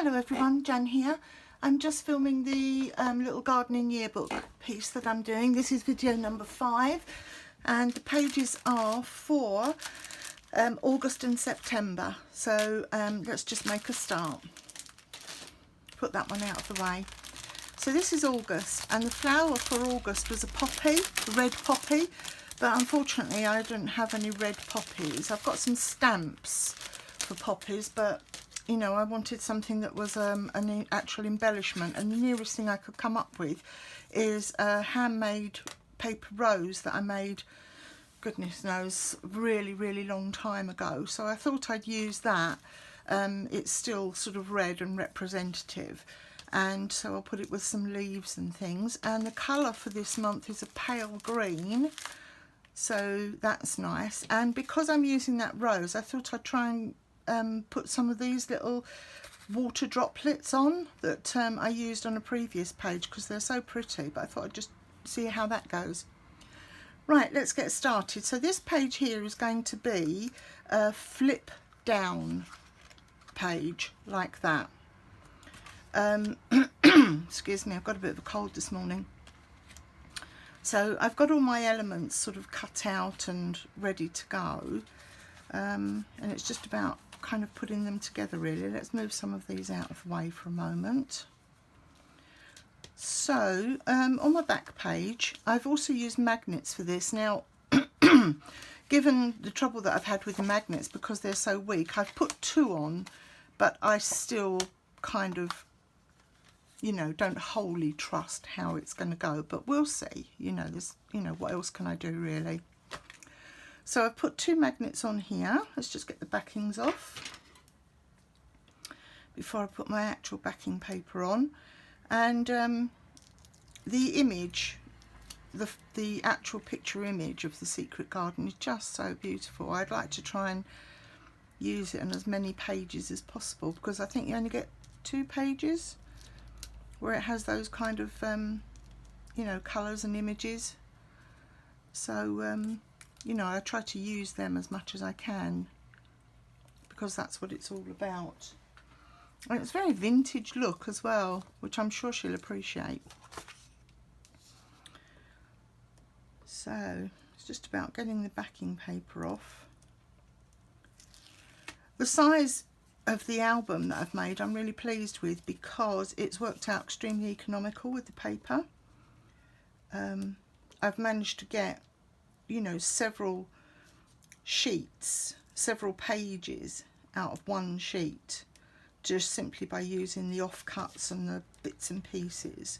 Hello everyone, Jan here. I'm just filming the little gardening yearbook piece that I'm doing. This is video number 5 and the pages are for August and September. So let's just make a start. Put that one out of the way. So this is August and the flower for August was a poppy, a red poppy, but unfortunately I don't have any red poppies. I've got some stamps for poppies, but you know, I wanted something that was an actual embellishment, and the nearest thing I could come up with is a handmade paper rose that I made, goodness knows, really long time ago. So I thought I'd use that. It's still sort of red and representative, and so I'll put it with some leaves and things. And the colour for this month is a pale green, so that's nice. And because I'm using that rose, I thought I'd try and put some of these little water droplets on that I used on a previous page because they're so pretty, but I thought I'd just see how that goes. Right, let's get started. So this page here is going to be a flip down page like that. Excuse me, I've got a bit of a cold this morning. So I've got all my elements sort of cut out and ready to go, and it's just about kind of putting them together really. Let's move some of these out of the way for a moment. So on my back page I've also used magnets for this. Now given the trouble that I've had with the magnets because they're so weak, I've put 2 on, but I still kind of, you know, don't wholly trust how it's going to go, but we'll see. You know, there's, you know, what else can I do really? So I've put 2 magnets on here. Let's just get the backings off before I put my actual backing paper on. And the image, the actual picture image of the secret garden is just so beautiful. I'd like to try and use it on as many pages as possible because I think you only get 2 pages where it has those kind of, you know, colours and images. So you know, I try to use them as much as I can because that's what it's all about. And it's very vintage look as well, which I'm sure she'll appreciate. So it's just about getting the backing paper off. The size of the album that I've made I'm really pleased with because it's worked out extremely economical with the paper. I've managed to get, you know, several sheets, several pages out of one sheet just simply by using the offcuts and the bits and pieces.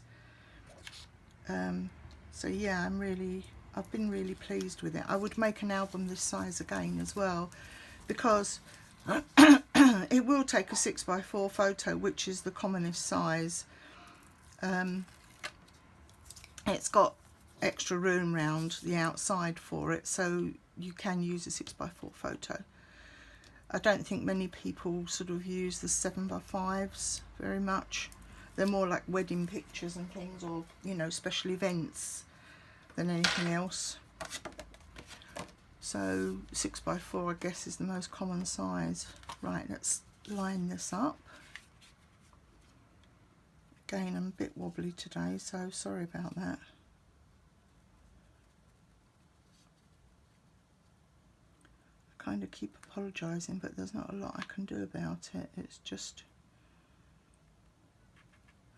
So yeah, I've been really pleased with it. I would make an album this size again as well because it will take a 6x4 photo, which is the commonest size. It's got extra room round the outside for it, so you can use a 6x4 photo. I don't think many people sort of use the 7x5s very much. They're more like wedding pictures and things, or you know, special events than anything else. So 6x4 I guess is the most common size. Right, let's line this up. Again, I'm a bit wobbly today, so sorry about that. Kind of keep apologising, but there's not a lot I can do about it. It's just,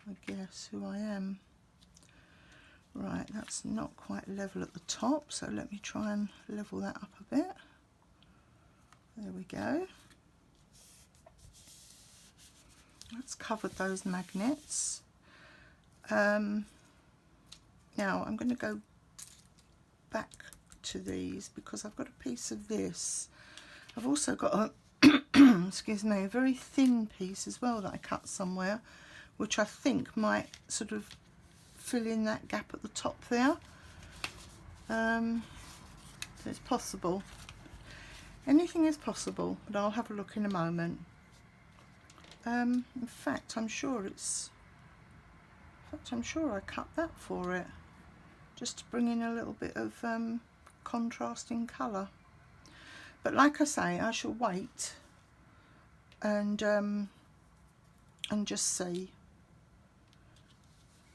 I guess, who I am. Right, that's not quite level at the top, so let me try and level that up a bit. There we go. That's covered those magnets. Now I'm going to go back to these because I've got a piece of this. I've also got a excuse me, a very thin piece as well that I cut somewhere, which I think might sort of fill in that gap at the top there. So it's possible. Anything is possible, but I'll have a look in a moment. In fact, I'm sure I cut that for it, just to bring in a little bit of contrasting colour. But like I say, I shall wait and can just see.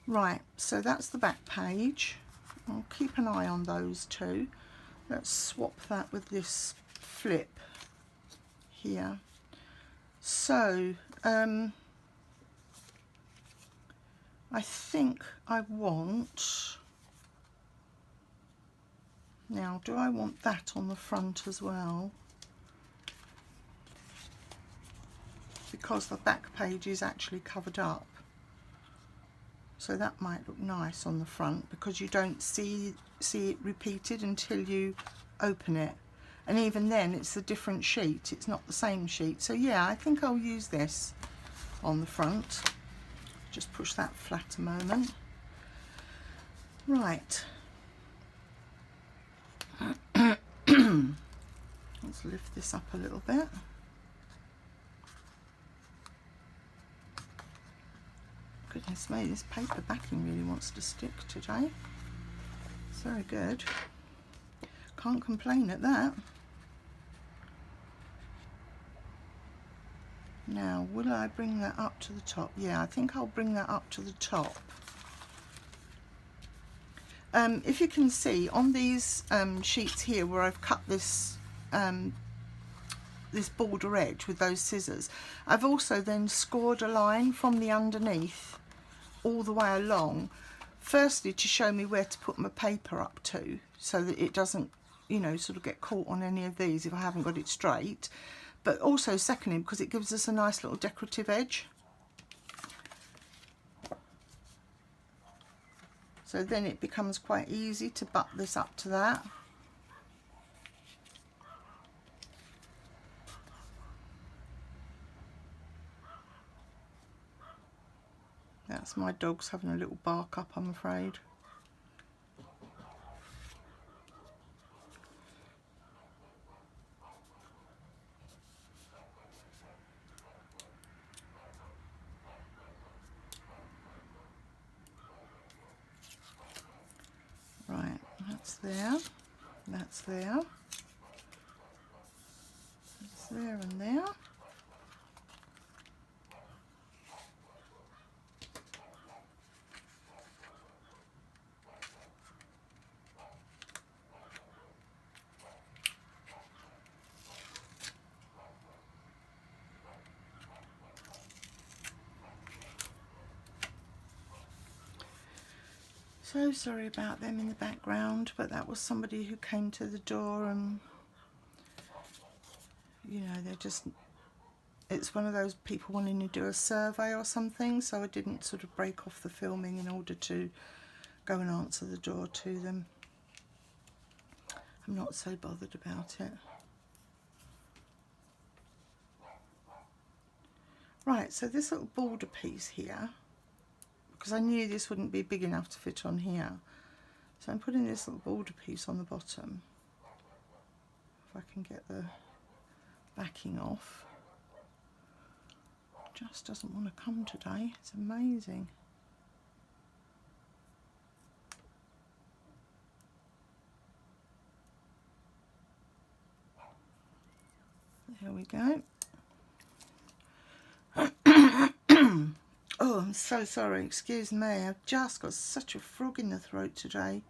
Right, so that's the back page. I'll keep an eye on those two. Let's swap that with this flip here. So I think I want, now do I want that on the front as well? Because the back page is actually covered up. So that might look nice on the front because you don't see it repeated until you open it. And even then it's a different sheet, it's not the same sheet. So yeah, I think I'll use this on the front. Just push that flat a moment. Right. Let's lift this up a little bit. Goodness me, this paper backing really wants to stick today. It's very good. Can't complain at that. Now, will I bring that up to the top? Yeah, I think I'll bring that up to the top. If you can see on these sheets here where I've cut this this border edge with those scissors, I've also then scored a line from the underneath all the way along, firstly to show me where to put my paper up to so that it doesn't, you know, sort of get caught on any of these if I haven't got it straight, but also secondly because it gives us a nice little decorative edge. So then it becomes quite easy to butt this up to that. That's my dog's having a little bark up, I'm afraid. Right, that's there, that's there, that's there and there. So sorry about them in the background, but that was somebody who came to the door and, you know, they're just, it's one of those people wanting to do a survey or something, so I didn't sort of break off the filming in order to go and answer the door to them. I'm not so bothered about it. Right, so this little border piece here, because I knew this wouldn't be big enough to fit on here, so I'm putting this little border piece on the bottom. If I can get the backing off. It just doesn't want to come today, it's amazing. There we go. Oh, I'm so sorry, excuse me, I've just got such a frog in the throat today.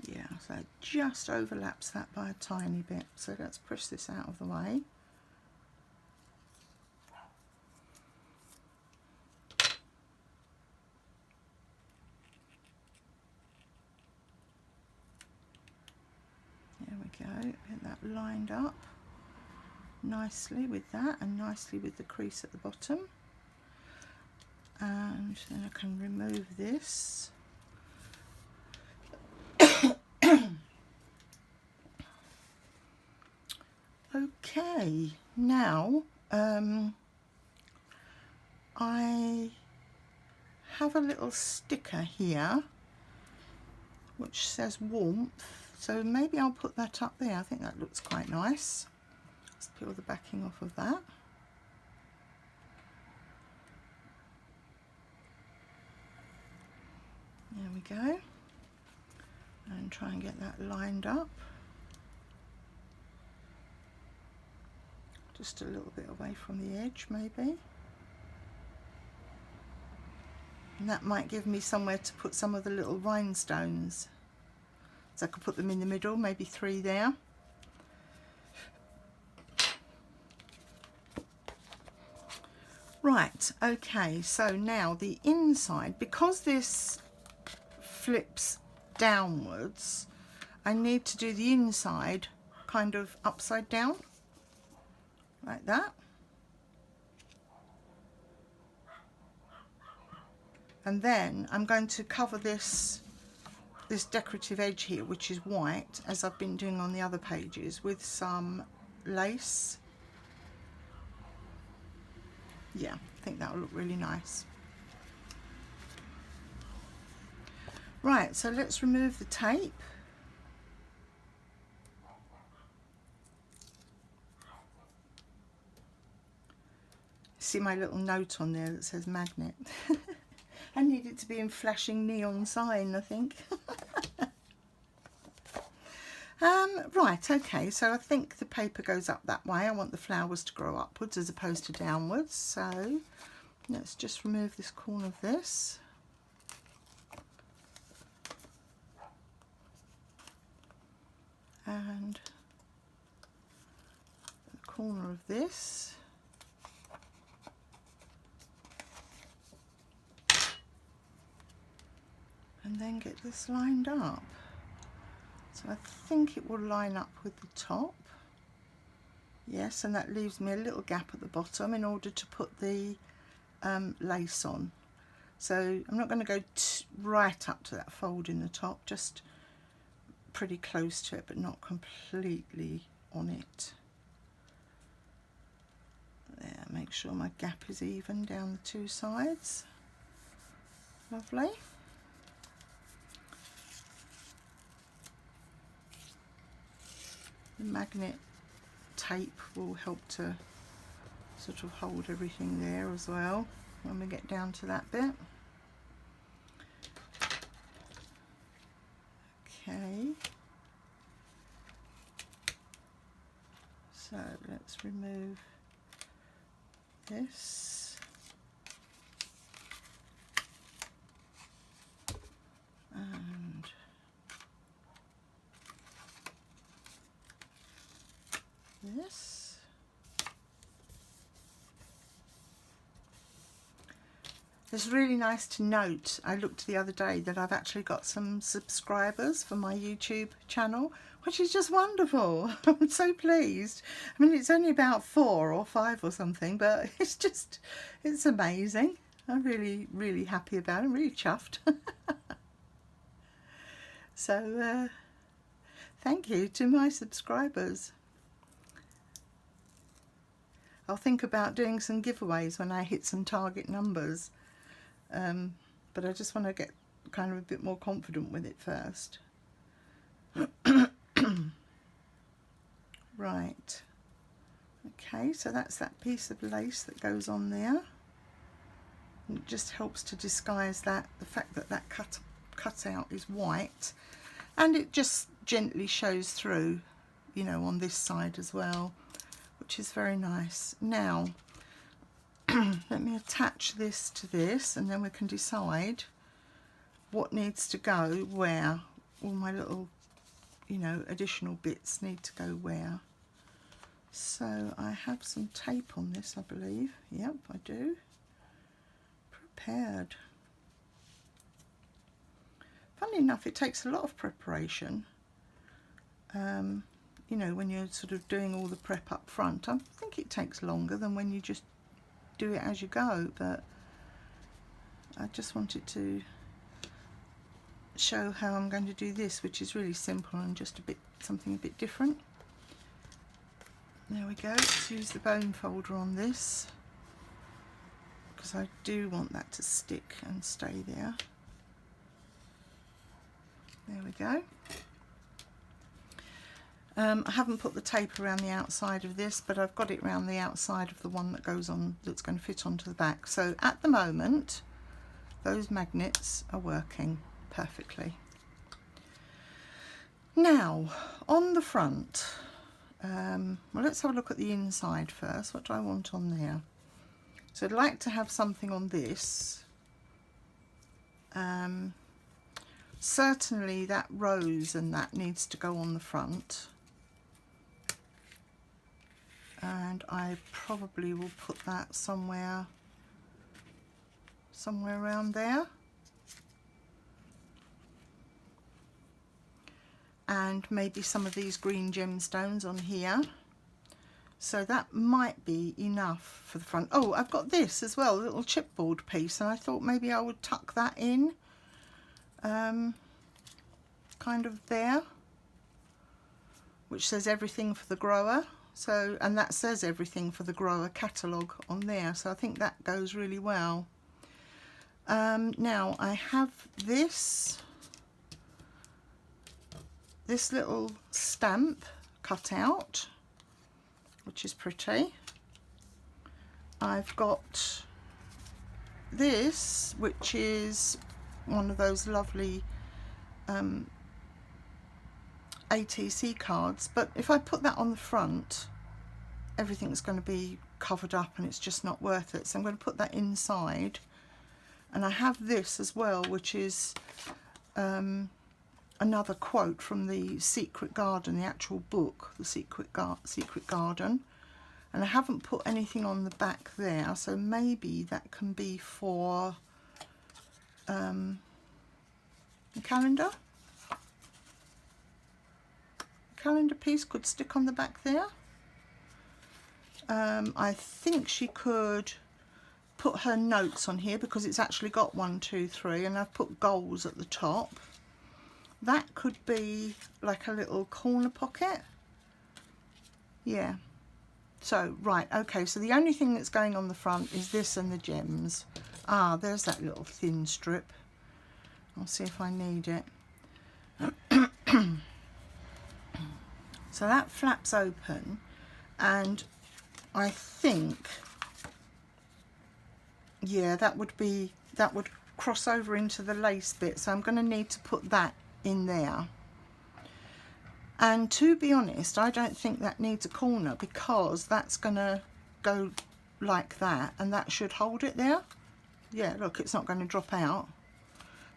Yeah, so it just overlaps that by a tiny bit, so let's push this out of the way. There we go, get that lined up nicely with that and nicely with the crease at the bottom. And then I can remove this. Okay, now I have a little sticker here which says warmth, so maybe I'll put that up there. I think that looks quite nice. Let's peel the backing off of that. There we go, and try and get that lined up. just a little bit away from the edge maybe. And that might give me somewhere to put some of the little rhinestones. So I could put them in the middle, maybe 3 there. Right, okay, so now the inside, because this flips downwards, I need to do the inside kind of upside down, like that. And then I'm going to cover this decorative edge here, which is white, as I've been doing on the other pages, with some lace. Yeah, I think that will look really nice. Right, so let's remove the tape. See my little note on there that says magnet. I need it to be in flashing neon sign, I think. Right, okay, so I think the paper goes up that way. I want the flowers to grow upwards as opposed to downwards. So let's just remove this corner of this. And the corner of this. And then get this lined up. So I think it will line up with the top. Yes, and that leaves me a little gap at the bottom in order to put the lace on. So I'm not going to go right up to that fold in the top, just pretty close to it, but not completely on it. There, make sure my gap is even down the 2 sides. Lovely. The magnet tape will help to sort of hold everything there as well when we get down to that bit. Okay, so let's remove this. And this. It's really nice to note, I looked the other day, that I've actually got some subscribers for my YouTube channel, which is just wonderful. I'm so pleased. I mean, it's only about 4 or 5 or something, but it's amazing. I'm really happy about it. I'm really chuffed. So thank you to my subscribers. I'll think about doing some giveaways when I hit some target numbers. But I just want to get kind of a bit more confident with it first. Right. Okay, so that's that piece of lace that goes on there. And it just helps to disguise the fact that that cutout is white, and it just gently shows through, you know, on this side as well, which is very nice. Now let me attach this to this, and then we can decide what needs to go where. All my little, you know, additional bits need to go where. So I have some tape on this, I believe. Yep, I do. Prepared. Funny enough, it takes a lot of preparation. You know, when you're sort of doing all the prep up front, I think it takes longer than when you just do it as you go, but I just wanted to show how I'm going to do this, which is really simple and just something a bit different. There we go. Let's use the bone folder on this, because I do want that to stick and stay there. There we go. I haven't put the tape around the outside of this, but I've got it around the outside of the one that goes on, that's going to fit onto the back. So at the moment, those magnets are working perfectly. Now, on the front, Well, let's have a look at the inside first. What do I want on there? So I'd like to have something on this. Certainly that rose and that needs to go on the front. And I probably will put that somewhere around there. And maybe some of these green gemstones on here. So that might be enough for the front. Oh, I've got this as well, a little chipboard piece, and I thought maybe I would tuck that in, kind of there, which says everything for the grower. So, and that says everything for the grower catalogue on there. So I think that goes really well. Now I have this little stamp cut out, which is pretty. I've got this, which is one of those lovely ATC cards, but if I put that on the front, everything's going to be covered up and it's just not worth it. So I'm going to put that inside. And I have this as well, which is another quote from the Secret Garden, the actual book, the Secret Garden. And I haven't put anything on the back there, so maybe that can be for a calendar. A calendar piece could stick on the back there. I think she could put her notes on here because it's actually got 1, 2, 3, and I've put goals at the top. That could be like a little corner pocket. Yeah. So, right, okay, so the only thing that's going on the front is this and the gems. Ah, there's that little thin strip. I'll see if I need it. So that flaps open, and I think, yeah, that would cross over into the lace bit, so I'm going to need to put that in there. And to be honest, I don't think that needs a corner because that's going to go like that, and that should hold it there. Yeah, look, it's not going to drop out.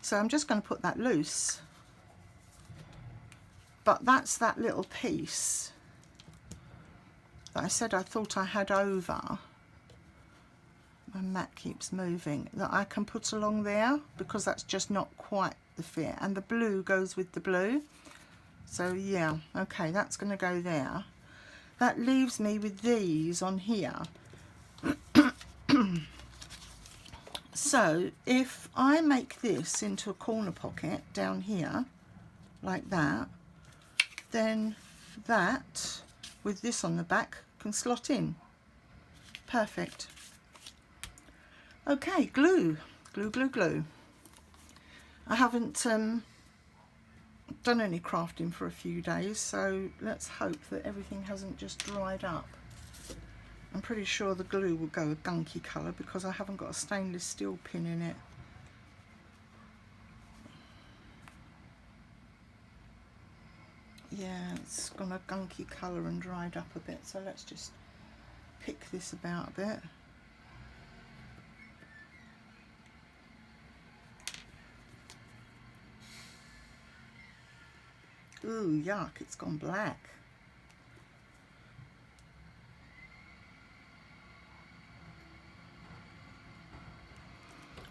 So I'm just going to put that loose. But that's that little piece that I said I thought I had over. My mat keeps moving, that I can put along there because that's just not quite the fit, and the blue goes with the blue. So yeah, okay, that's going to go there. That leaves me with these on here. So if I make this into a corner pocket down here like that, then that with this on the back can slot in. Perfect. Okay, glue. I haven't done any crafting for a few days, so let's hope that everything hasn't just dried up. I'm pretty sure the glue will go a gunky colour because I haven't got a stainless steel pin in it. Yeah, it's gone a gunky colour and dried up a bit, so let's just pick this about a bit. Ooh, yuck, it's gone black.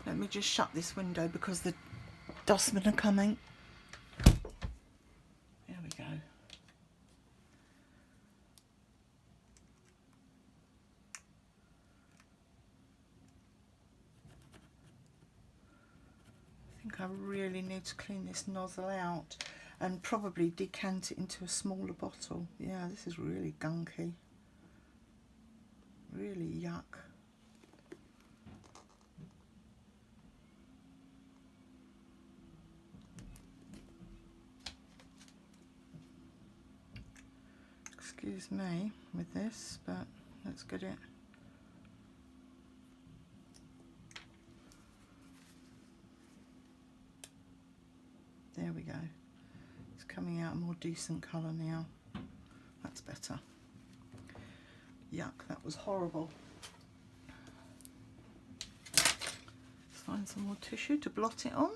Let me just shut this window because the dustmen are coming. There we go. I think I really need to clean this nozzle out and probably decant it into a smaller bottle. Yeah, this is really gunky. Really yuck. Excuse me with this, but let's get it. There we go. It's coming out a more decent colour now. That's better. Yuck, that was horrible. Find some more tissue to blot it on.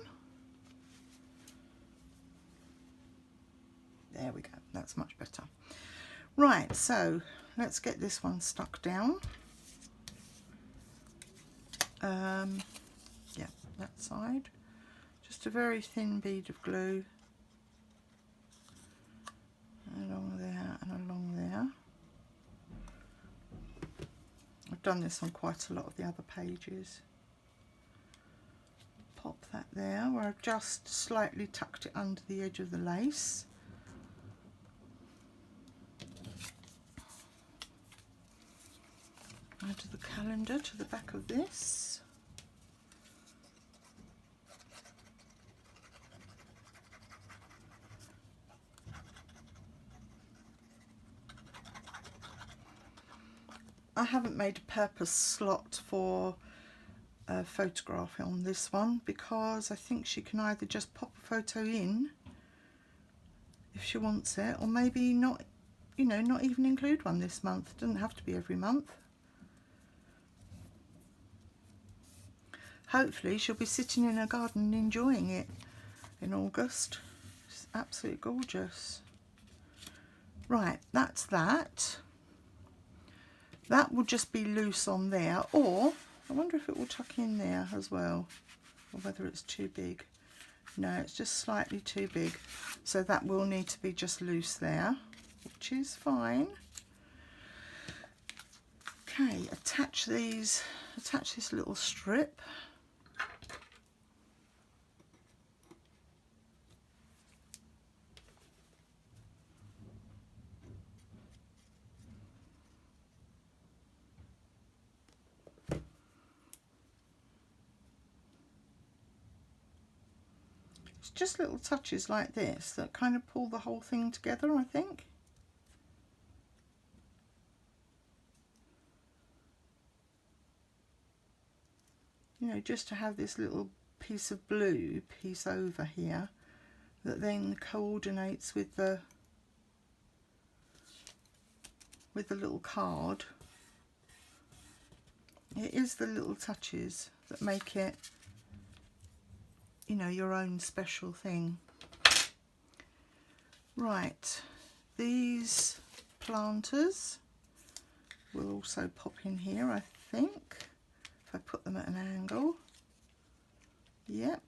There we go, that's much better. Right, so let's get this one stuck down. Yeah, that side. Just a very thin bead of glue along there and along there. I've done this on quite a lot of the other pages. Pop that there where I've just slightly tucked it under the edge of the lace. Add the calendar to the back of this. I haven't made a purpose slot for a photograph on this one because I think she can either just pop a photo in if she wants it, or maybe not, you know, not even include one this month. It doesn't have to be every month. Hopefully she'll be sitting in her garden and enjoying it in August. It's absolutely gorgeous. Right, that's that. That will just be loose on there, or I wonder if it will tuck in there as well, or whether it's too big. No, it's just slightly too big, so that will need to be just loose there, which is fine. Okay, attach this little strip. Just little touches like this that kind of pull the whole thing together, I think. You know, just to have this little piece of blue piece over here that then coordinates with the little card. It is the little touches that make it, you know, your own special thing. Right, these planters will also pop in here, I think, if I put them at an angle. Yep.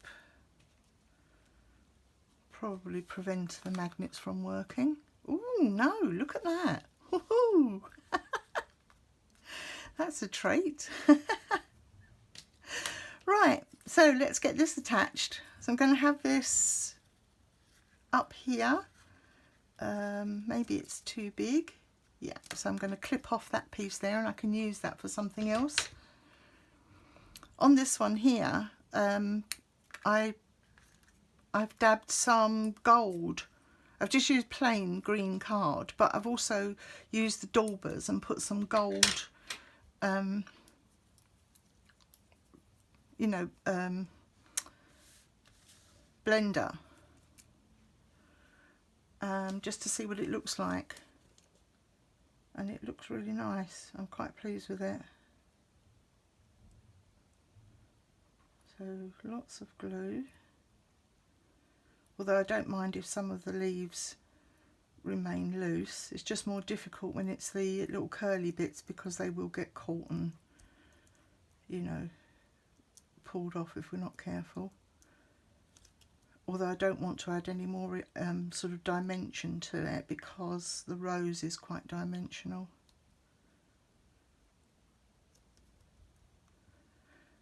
Probably prevent the magnets from working. Ooh, no, look at that. Woohoo! That's a trait. Right, so let's get this attached. So I'm going to have this up here. Maybe it's too big. Yeah, so I'm going to clip off that piece there and I can use that for something else. On this one here, I've dabbed some gold. I've just used plain green card, but I've also used the daubers and put some gold, you know, blender, just to see what it looks like. And it looks really nice. I'm quite pleased with it. So lots of glue. Although I don't mind if some of the leaves remain loose. It's just more difficult when it's the little curly bits because they will get caught and, you know, pulled off if we're not careful. Although I don't want to add any more sort of dimension to it because the rose is quite dimensional.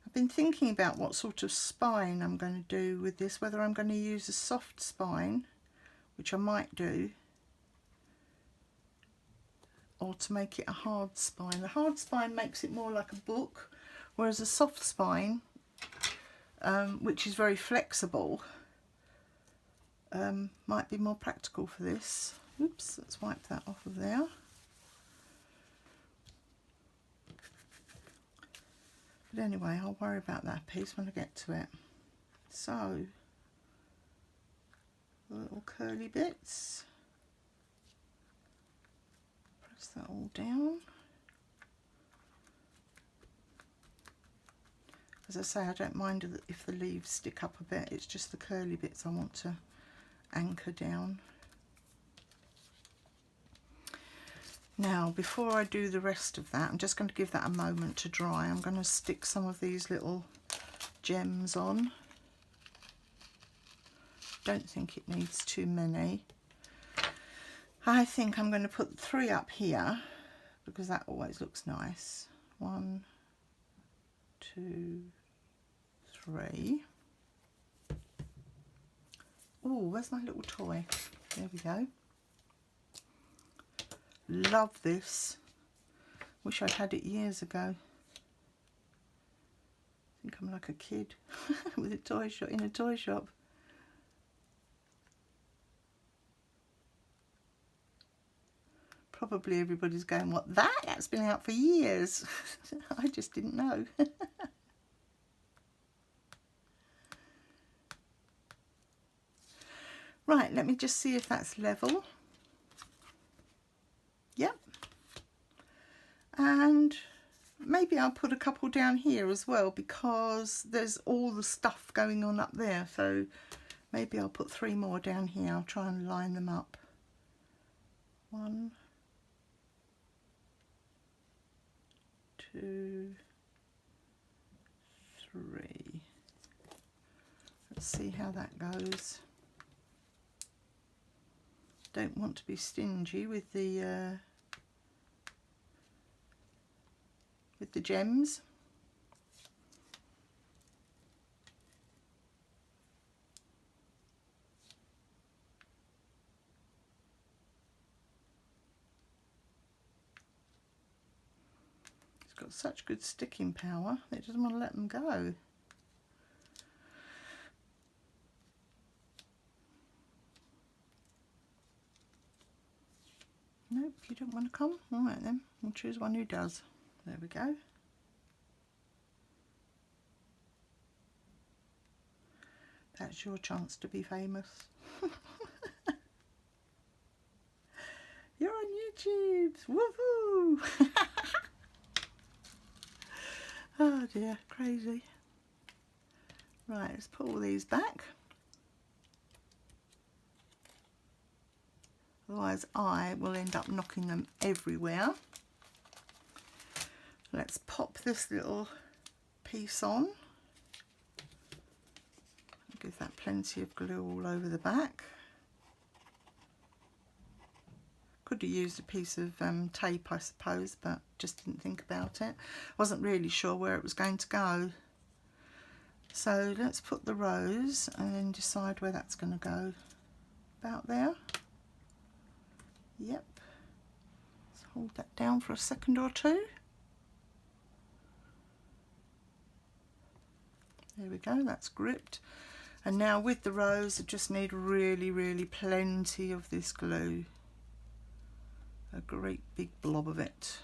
I've been thinking about what sort of spine I'm going to do with this, whether I'm going to use a soft spine, which I might do, or to make it a hard spine. The hard spine makes it more like a book, whereas a soft spine, which is very flexible, might be more practical for this. Oops, let's wipe that off of there. But anyway, I'll worry about that piece when I get to it. So, the little curly bits. press that all down. As I say, I don't mind if the leaves stick up a bit, it's just the curly bits I want to anchor down. Now, before I do the rest of that, I'm just going to give that a moment to dry. I'm going to stick some of these little gems on. Don't think it needs too many. I think I'm going to put 3 up here because that always looks nice. 1, 2, 3. Oh, where's my little toy? There we go. Love this. Wish I'd had it years ago. I think I'm like a kid with a toy shop in a toy shop. Probably everybody's going, what, that's been out for years. I just didn't know. Right, let me just see if that's level. Yep. And maybe I'll put a couple down here as well because there's all the stuff going on up there. So maybe I'll put 3 more down here. I'll try and line them up. 1, 2, 3. Let's see how that goes. Don't want to be stingy with the gems. It's got such good sticking power, it doesn't want to let them go. Nope, you don't want to come? Alright then, we'll choose one who does. There we go. That's your chance to be famous. You're on YouTube! Woohoo! Oh dear, crazy. Right, let's put all these back. Otherwise I will end up knocking them everywhere. Let's pop this little piece on. Give that plenty of glue all over the back. Could have used a piece of tape, I suppose, but just didn't think about it. Wasn't really sure where it was going to go. So let's put the rose and then decide where that's going to go. About there. Yep. Let's hold that down for a second or two. There we go, that's gripped. And now with the rose, I just need really plenty of this glue. A great big blob of it.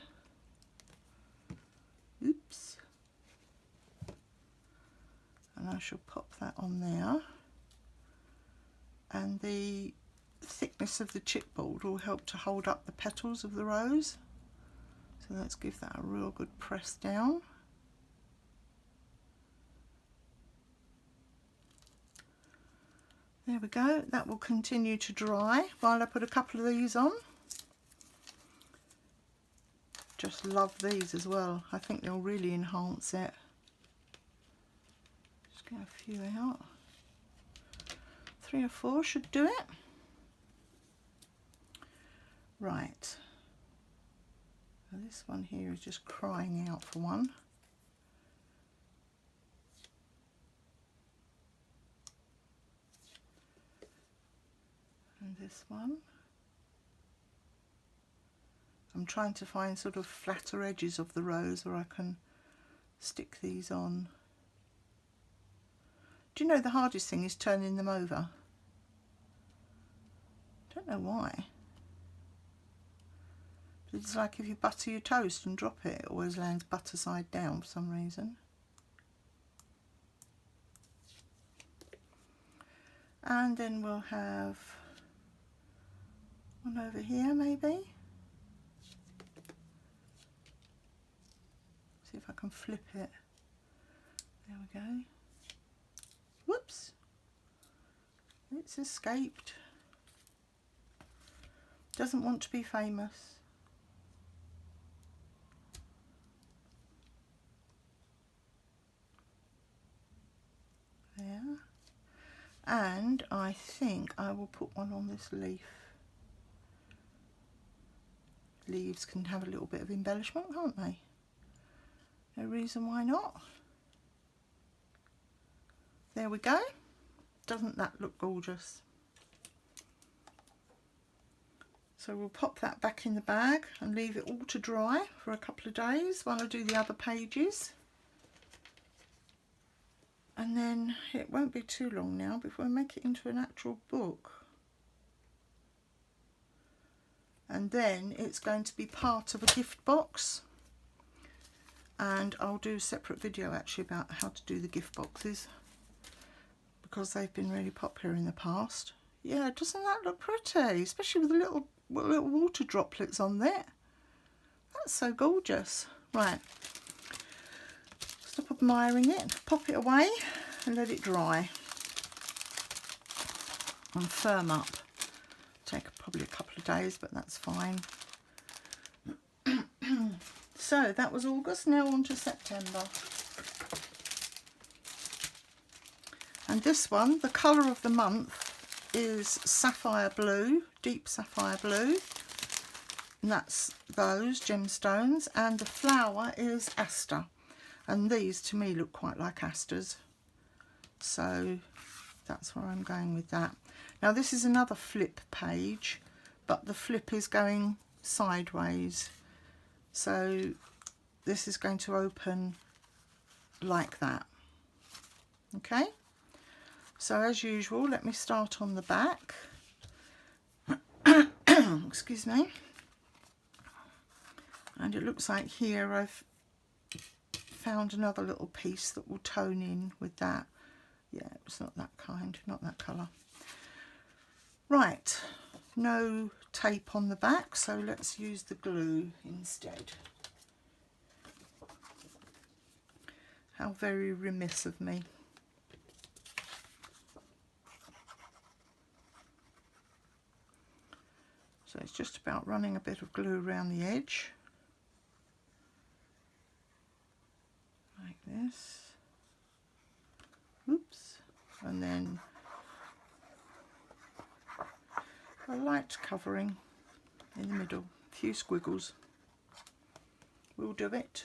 Oops. And I shall pop that on there. And the thickness of the chipboard will help to hold up the petals of the rose. So let's give that a real good press down. There we go, that will continue to dry while I put a couple of these on. Just love these as well, I think they'll really enhance it. Just get a few out. 3 or 4 should do it. Right, now this one here is just crying out for one. And this one. I'm trying to find sort of flatter edges of the rose where I can stick these on. Do you know the hardest thing is turning them over? Don't know why. But it's like if you butter your toast and drop it, it always lands butter side down for some reason. And then we'll have one over here maybe. can flip it. There we go. Whoops, it's escaped. Doesn't want to be famous. There. And I think I will put one on this leaf. Leaves can have a little bit of embellishment, can't they? No reason why not. There we go. Doesn't that look gorgeous? So we'll pop that back in the bag and leave it all to dry for a couple of days while I do the other pages. And then it won't be too long now before I make it into an actual book. And then it's going to be part of a gift box. And I'll do a separate video actually about how to do the gift boxes, because they've been really popular in the past. Yeah, doesn't that look pretty? Especially with the little water droplets on there. That's so gorgeous. Right, stop admiring it, pop it away and let it dry and firm up. Take probably a couple of days, but that's fine. So that was August, now on to September. And this one, the colour of the month is sapphire blue, deep sapphire blue. And that's those gemstones. And the flower is aster. And these to me look quite like asters. So that's where I'm going with that. Now this is another flip page, but the flip is going sideways. So this is going to open like that. Okay. So as usual, let me start on the back. Excuse me. And it looks like here I've found another little piece that will tone in with that. Yeah, it's not that kind, not that colour. Right, no tape on the back, so let's use the glue instead. How very remiss of me. So it's just about running a bit of glue around the edge, like this. Oops, and then a light covering in the middle, a few squiggles. We'll do it.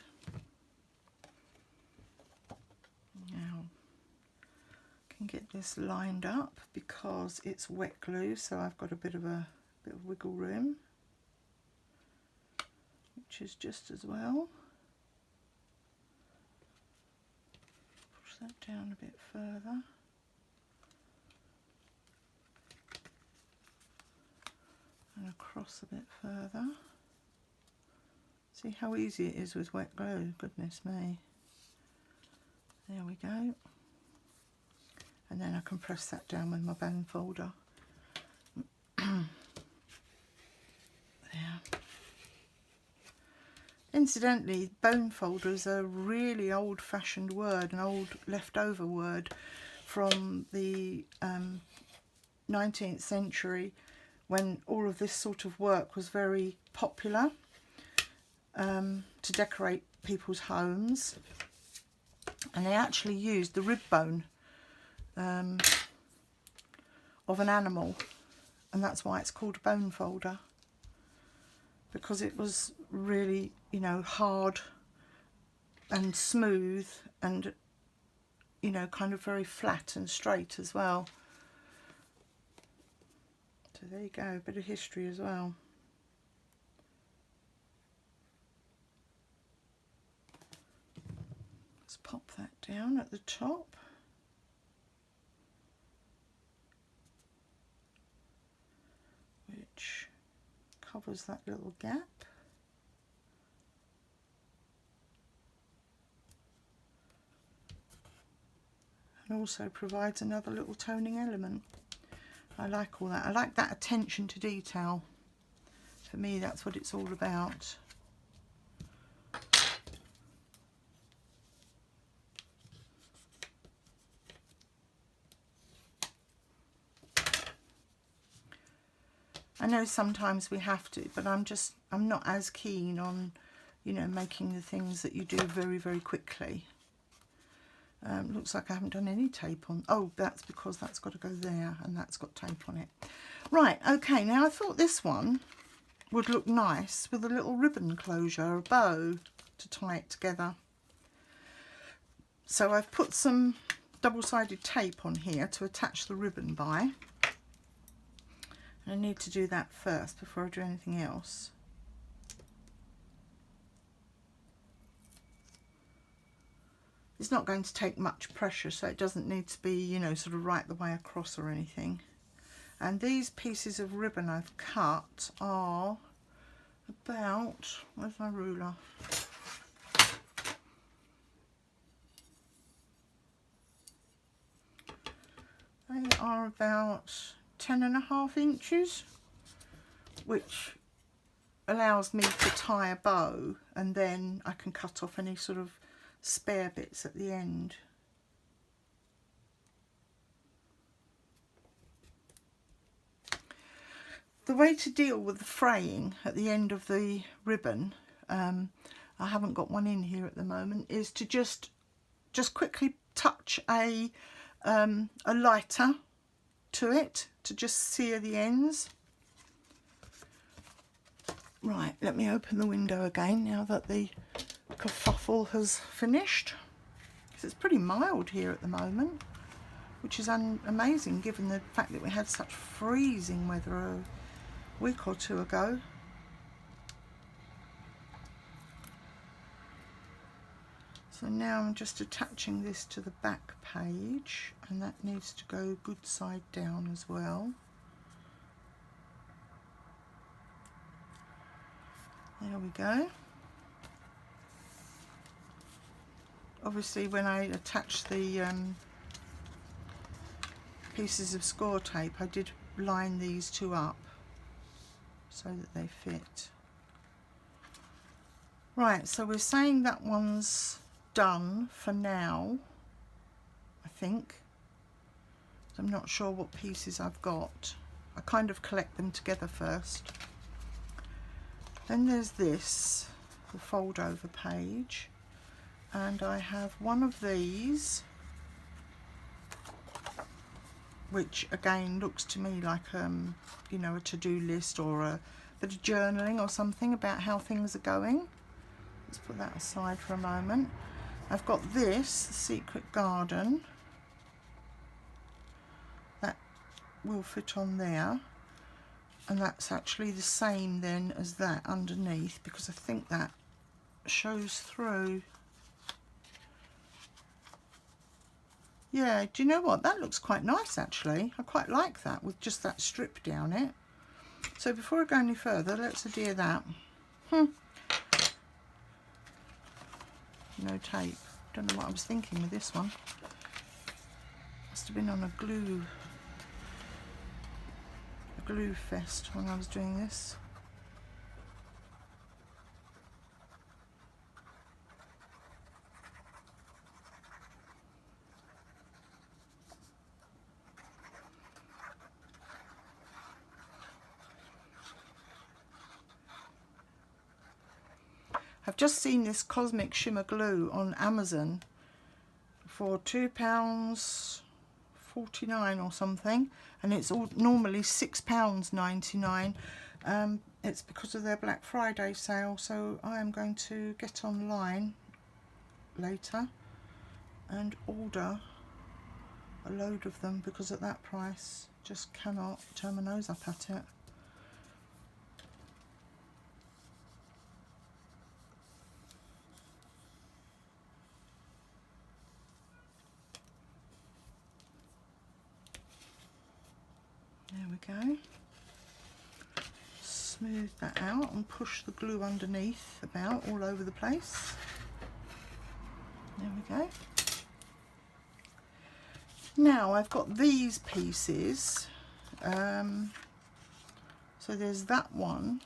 Now, I can get this lined up because it's wet glue, so I've got a bit of wiggle room, which is just as well. Push that down a bit further. And across a bit further. See how easy it is with wet glue, goodness me. There we go. And then I can press that down with my bone folder. There. Incidentally, bone folders are a really old-fashioned word, an old leftover word from the 19th century, when all of this sort of work was very popular to decorate people's homes. And they actually used the rib bone of an animal, and that's why it's called a bone folder, because it was really, you know, hard and smooth and, you know, kind of very flat and straight as well. So there you go, a bit of history as well. Let's pop that down at the top. Which covers that little gap. And also provides another little toning element. I like all that. I like that attention to detail. For me, that's what it's all about. know sometimes we have to, but I'm not as keen on, you know, making the things that you do very, very quickly. Looks like I haven't done any tape on. Oh, that's because that's got to go there and that's got tape on it. Right, okay, now I thought this one would look nice with a little ribbon closure, a bow to tie it together. So I've put some double-sided tape on here to attach the ribbon by. And I need to do that first before I do anything else. It's not going to take much pressure, so it doesn't need to be, you know, sort of right the way across or anything. And these pieces of ribbon I've cut are about, where's my ruler? They are about 10.5 inches, which allows me to tie a bow, and then I can cut off any sort of spare bits at the end. The way to deal with the fraying at the end of the ribbon, I haven't got one in here at the moment, is to just quickly touch a lighter to it to just sear the ends. Right, let me open the window again now that the kerfuffle has finished. Because it's pretty mild here at the moment, which is amazing given the fact that we had such freezing weather a week or two ago. So now I'm just attaching this to the back page, and that needs to go good side down as well. There we go. Obviously when I attached the pieces of score tape, I did line these two up so that they fit. Right, so we're saying that one's done for now, I think. I'm not sure what pieces I've got. I kind of collect them together first. Then there's this, the fold over page, and I have one of these, which again looks to me like you know, a to-do list or a bit of journaling or something about how things are going. Let's put that aside for a moment. I've got this, the Secret Garden, that will fit on there. And that's actually the same then as that underneath, because I think that shows through. Yeah, do you know what? That looks quite nice actually. I quite like that with just that strip down it. So before I go any further, let's adhere that. No tape. Don't know what I was thinking with this one. Must have been on a glue fest when I was doing this. I've just seen this Cosmic Shimmer glue on Amazon for £2.49 or something, and it's all normally £6.99. It's because of their Black Friday sale, so I am going to get online later and order a load of them, because at that price just cannot turn my nose up at it. There we go. Smooth that out and push the glue underneath about all over the place. There we go. Now I've got these pieces. So there's that one.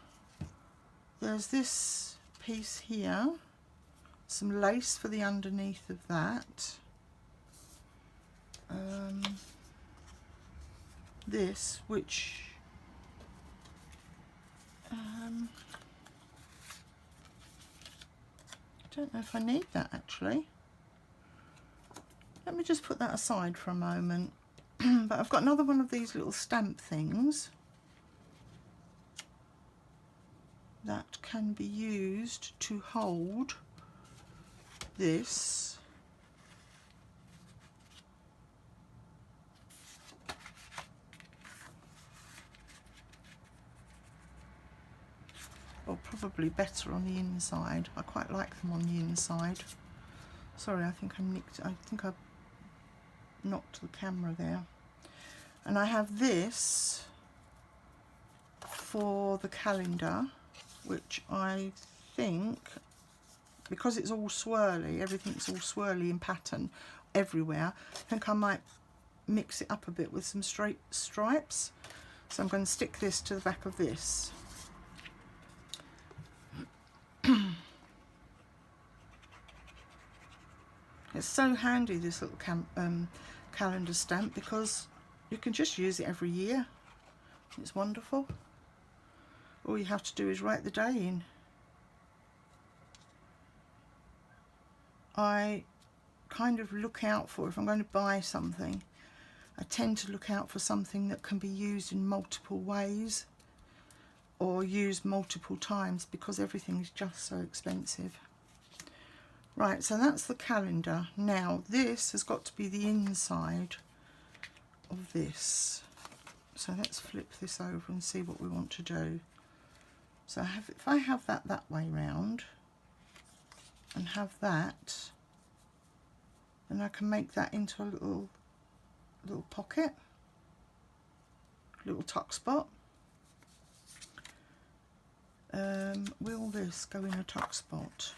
There's this piece here. Some lace for the underneath of that. This, which Don't know if I need that actually. Let me just put that aside for a moment. But I've got another one of these little stamp things that can be used to hold this. Or probably better on the inside. I quite like them on the inside. Sorry, I think I knocked the camera there. And I have this for the calendar, which I think, because it's all swirly, everything's all swirly in pattern everywhere, I think I might mix it up a bit with some straight stripes. So I'm going to stick this to the back of this. It's so handy, this little calendar stamp, because you can just use it every year. It's wonderful. All you have to do is write the day in. I kind of look out for, if I'm going to buy something, I tend to look out for something that can be used in multiple ways or used multiple times, because everything is just so expensive. Right, so that's the calendar. Now this has got to be the inside of this. So let's flip this over and see what we want to do. So if I have that way round and have that, then I can make that into a little pocket, little tuck spot. Will this go in a tuck spot?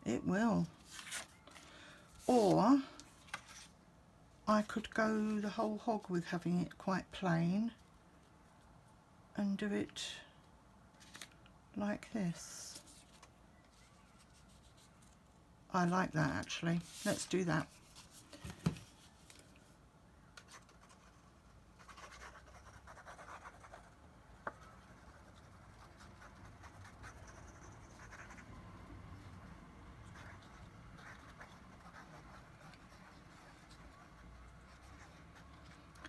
It will. Or I could go the whole hog with having it quite plain and do it like this. I like that actually. Let's do that.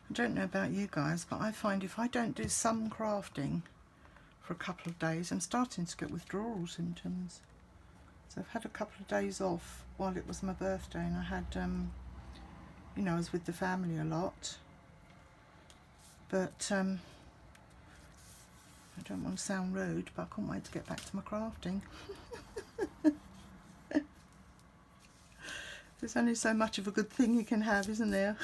I don't know about you guys, but I find if I don't do some crafting for a couple of days, I'm starting to get withdrawal symptoms. So I've had a couple of days off while it was my birthday, and I had, you know, I was with the family a lot. But I don't want to sound rude, but I can't wait to get back to my crafting. There's only so much of a good thing you can have, isn't there?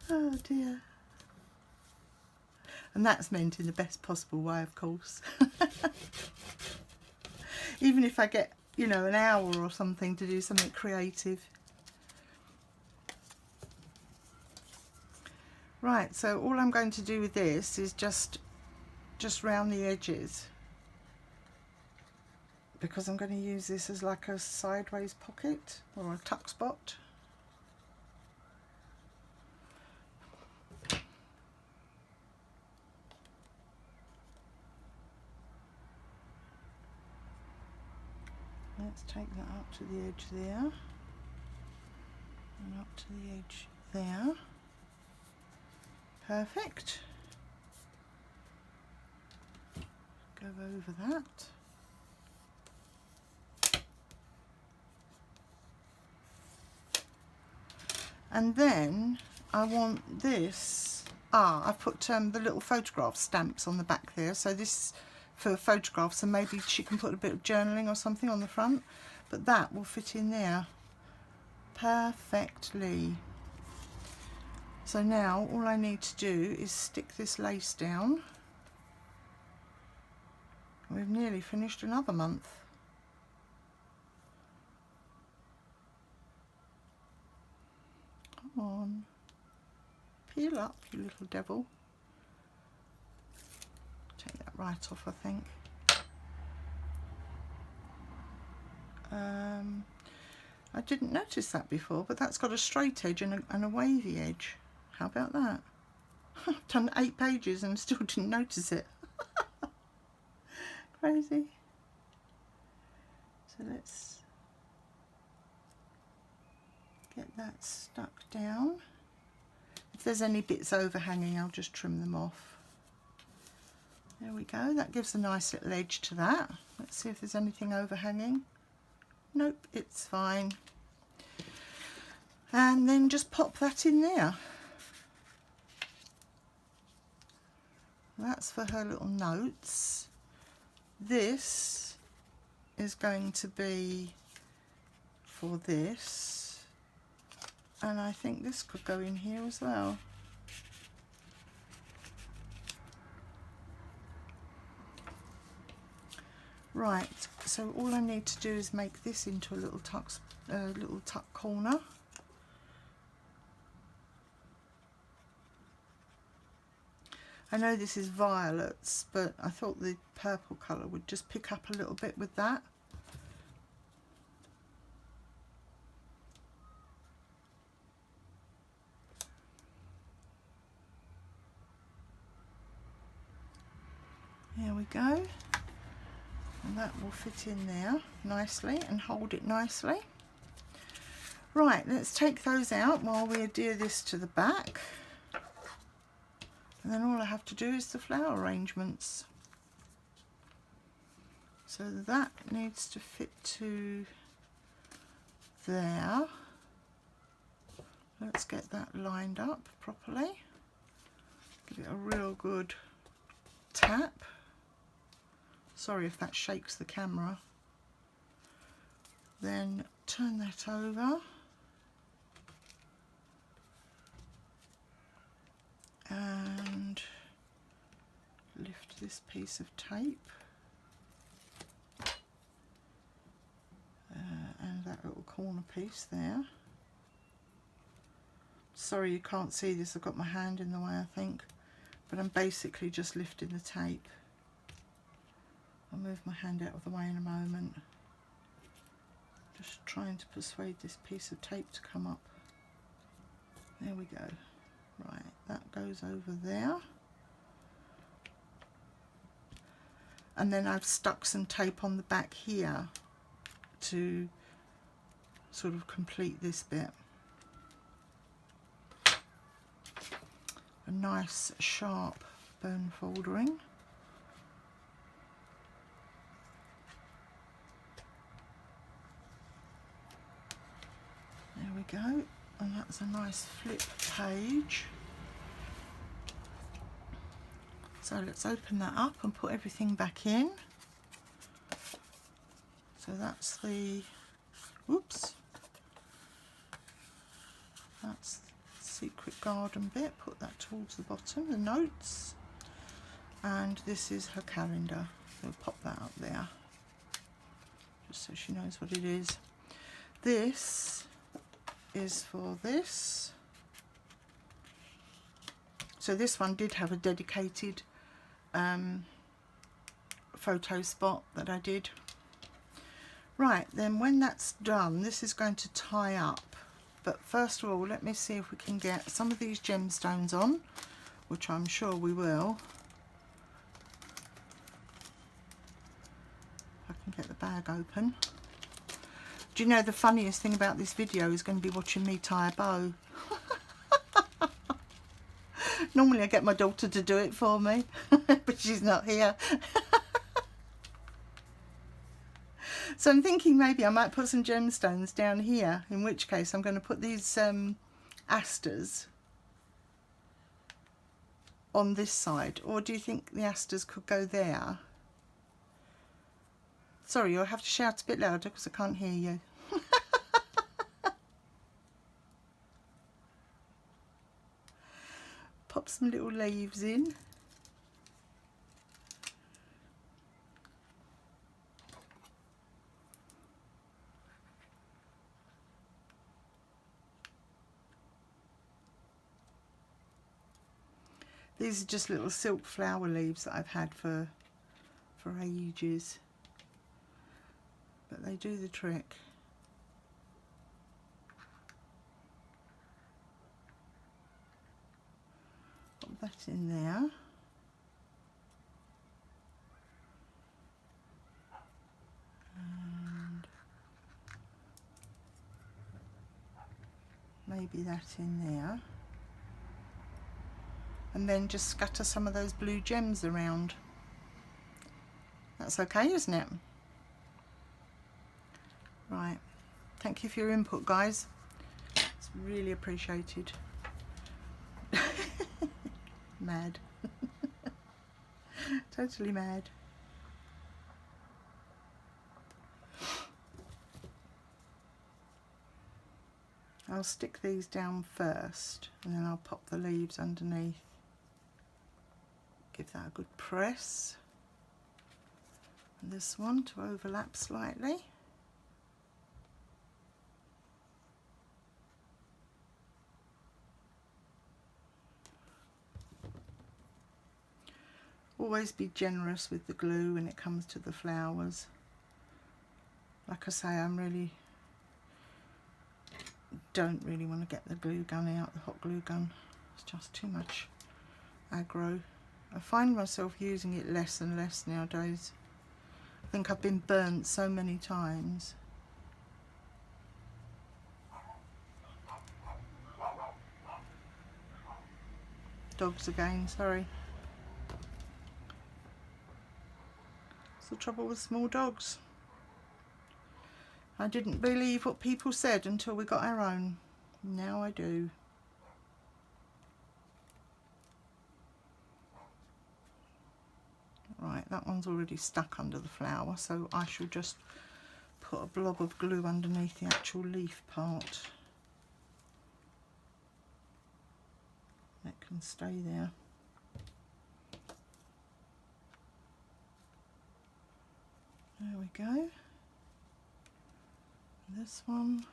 Oh dear. And that's meant in the best possible way, of course. Even if I get, you know, an hour or something to do something creative. Right, so all I'm going to do with this is just round the edges, because I'm going to use this as like a sideways pocket or a tuck spot. Let's take that up to the edge there, and up to the edge there. Perfect. Go over that. And then I want this. I've put the little photograph stamps on the back there, so this for photographs, and maybe she can put a bit of journaling or something on the front, but that will fit in there perfectly. So now all I need to do is stick this lace down. We've nearly finished another month. Come on, peel up, you little devil. Take that right off, I think. I didn't notice that before, but that's got a straight edge and a wavy edge. How about that? I've done 8 pages and still didn't notice it. crazy? So let's get that stuck down. If there's any bits overhanging, I'll just trim them off. There we go, that gives a nice little edge to that. Let's see if there's anything overhanging. Nope, it's fine. And then just pop that in there. That's for her little notes. This is going to be for this, and I think this could go in here as well. Right, so all I need to do is make this into a little tuck corner. I know this is violets, but I thought the purple colour would just pick up a little bit with that. There we go. And that will fit in there nicely and hold it nicely. Right, let's take those out while we adhere this to the back. And then all I have to do is the flower arrangements. So that needs to fit to there. Let's get that lined up properly. Give it a real good tap. Sorry if that shakes the camera. Then turn that over. And lift this piece of tape and that little corner piece there. Sorry you can't see this, I've got my hand in the way I think, but I'm basically just lifting the tape. I'll move my hand out of the way in a moment. Just trying to persuade this piece of tape to come up. There we go. Right, that goes over there. And then I've stuck some tape on the back here to sort of complete this bit. A nice sharp bone foldering. There we go. And that's a nice flip page. So let's open that up and put everything back in. So that's the, whoops, that's the secret garden bit, put that towards the bottom, the notes. And this is her calendar, so we'll pop that up there, just so she knows what it is. This is for this. So this one did have a dedicated photo spot that I did. Right, then when that's done, this is going to tie up. But first of all, let me see if we can get some of these gemstones on, which I'm sure we will. I can get the bag open. Do you know the funniest thing about this video is going to be watching me tie a bow. Normally I get my daughter to do it for me, but she's not here. So I'm thinking maybe I might put some gemstones down here, in which case I'm going to put these asters on this side. Or do you think the asters could go there? Sorry, you'll have to shout a bit louder because I can't hear you. Pop some little leaves in. These are just little silk flower leaves that I've had for ages. But they do the trick. Put that in there. maybe that in there. And then just scatter some of those blue gems around. That's okay, isn't it? Right, thank you for your input, guys. It's really appreciated. Mad. Totally mad. I'll stick these down first and then I'll pop the leaves underneath. Give that a good press. And this one to overlap slightly. Always be generous with the glue when it comes to the flowers. Like I say, don't really want to get the glue gun out, the hot glue gun. It's just too much aggro. I find myself using it less and less nowadays. I think I've been burnt so many times. Dogs again, sorry. It's the trouble with small dogs. I didn't believe what people said until we got our own. Now I do. Right, that one's already stuck under the flower, so I shall just put a blob of glue underneath the actual leaf part. That can stay there. There we go. This one.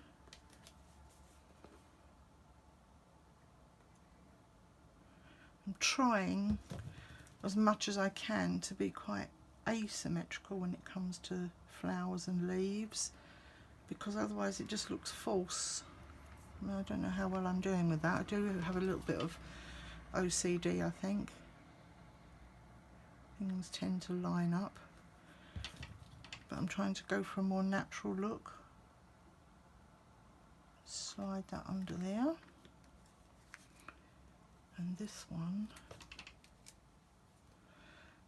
I'm trying as much as I can to be quite asymmetrical when it comes to flowers and leaves, because otherwise it just looks false. I don't know how well I'm doing with that. I do have a little bit of OCD, I think. Things tend to line up, but I'm trying to go for a more natural look. Slide that under there. And this one,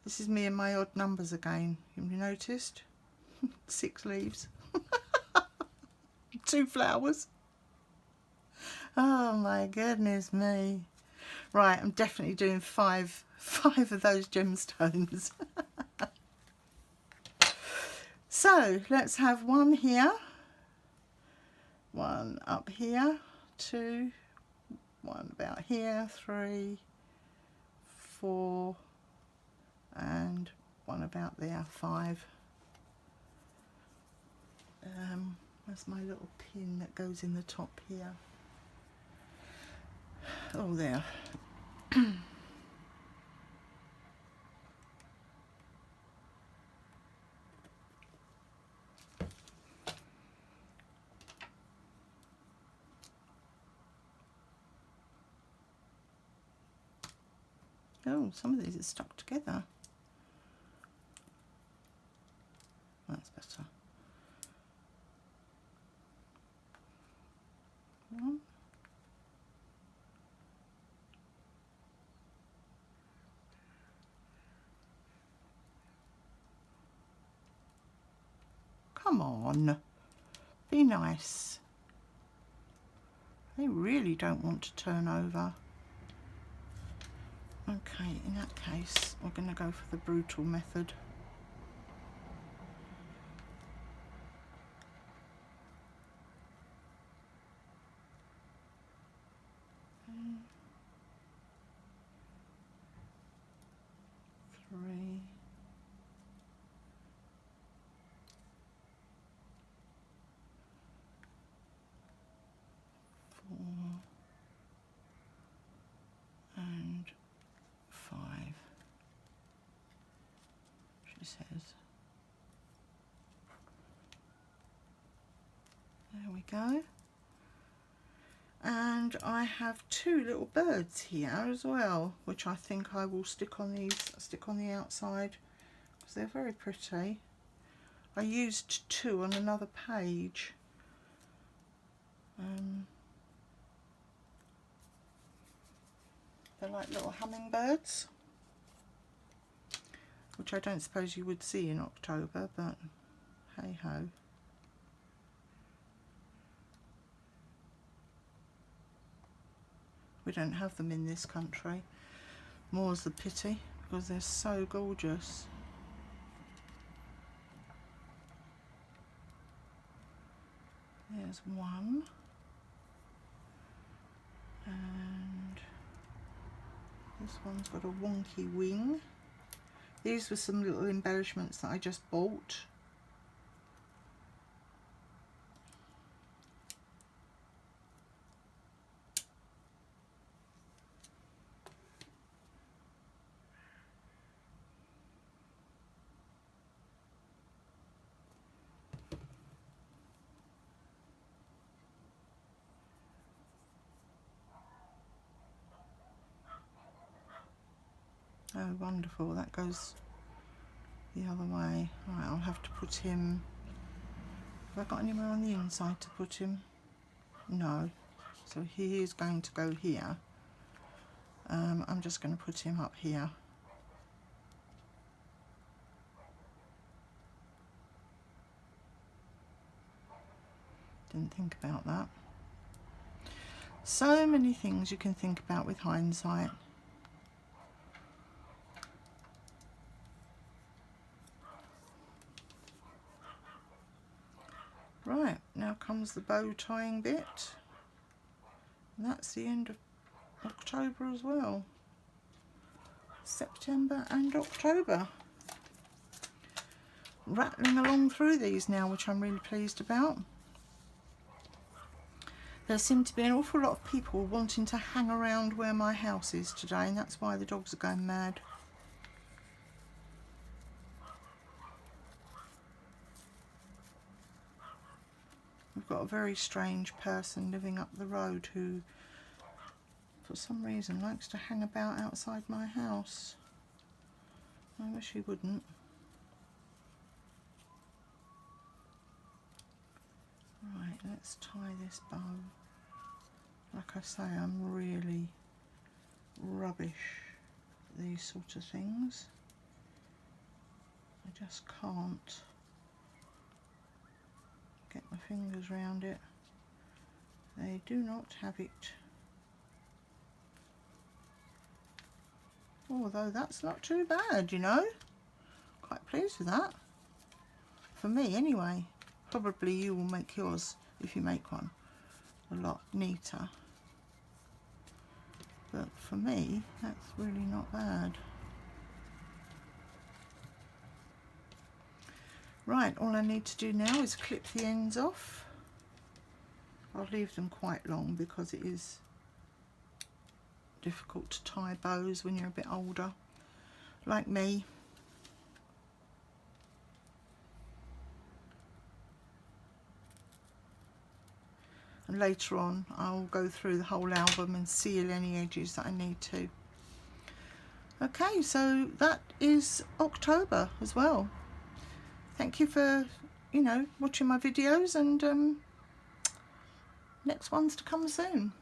this is me and my odd numbers again. Have you noticed? 6 leaves. 2 flowers. Oh my goodness me. Right, I'm definitely doing five of those gemstones. So let's have one here, one up here, 2, one about here, 3, 4, and one about there, 5. Where's my little pin that goes in the top here? Oh, there. Oh, some of these are stuck together. That's better. One. Come on, be nice. They really don't want to turn over. Okay, in that case, we're going to go for the brutal method. Three. 4 and 5, she says. There we go. And I have 2 little birds here as well, which I think I will stick on the outside because they're very pretty. I used 2 on another page. They're like little hummingbirds, which I don't suppose you would see in October, but hey ho. We don't have them in this country. More's the pity, because they're so gorgeous. There's one. And this one's got a wonky wing. These were some little embellishments that I just bought. Oh, wonderful. That goes the other way. Right, I'll have to put him... Have I got anywhere on the inside to put him? No. So he is going to go here. I'm just going to put him up here. Didn't think about that. So many things you can think about with hindsight. Right, now comes the bow tying bit. And that's the end of October as well. September and October. Rattling along through these now, which I'm really pleased about. There seem to be an awful lot of people wanting to hang around where my house is today, and that's why the dogs are going mad. We've got a very strange person living up the road who, for some reason, likes to hang about outside my house. I wish he wouldn't. Right, let's tie this bow. Like I say, I'm really rubbish at these sort of things. I just can't get my fingers around it. They do not have it. Although that's not too bad, you know. Quite pleased with that. For me anyway. Probably you will make yours, if you make one, a lot neater. But for me, that's really not bad. Right, all I need to do now is clip the ends off. I'll leave them quite long because it is difficult to tie bows when you're a bit older, like me. And later on I'll go through the whole album and seal any edges that I need to. Okay, so that is October as well. Thank you for, watching my videos, and next one's to come soon.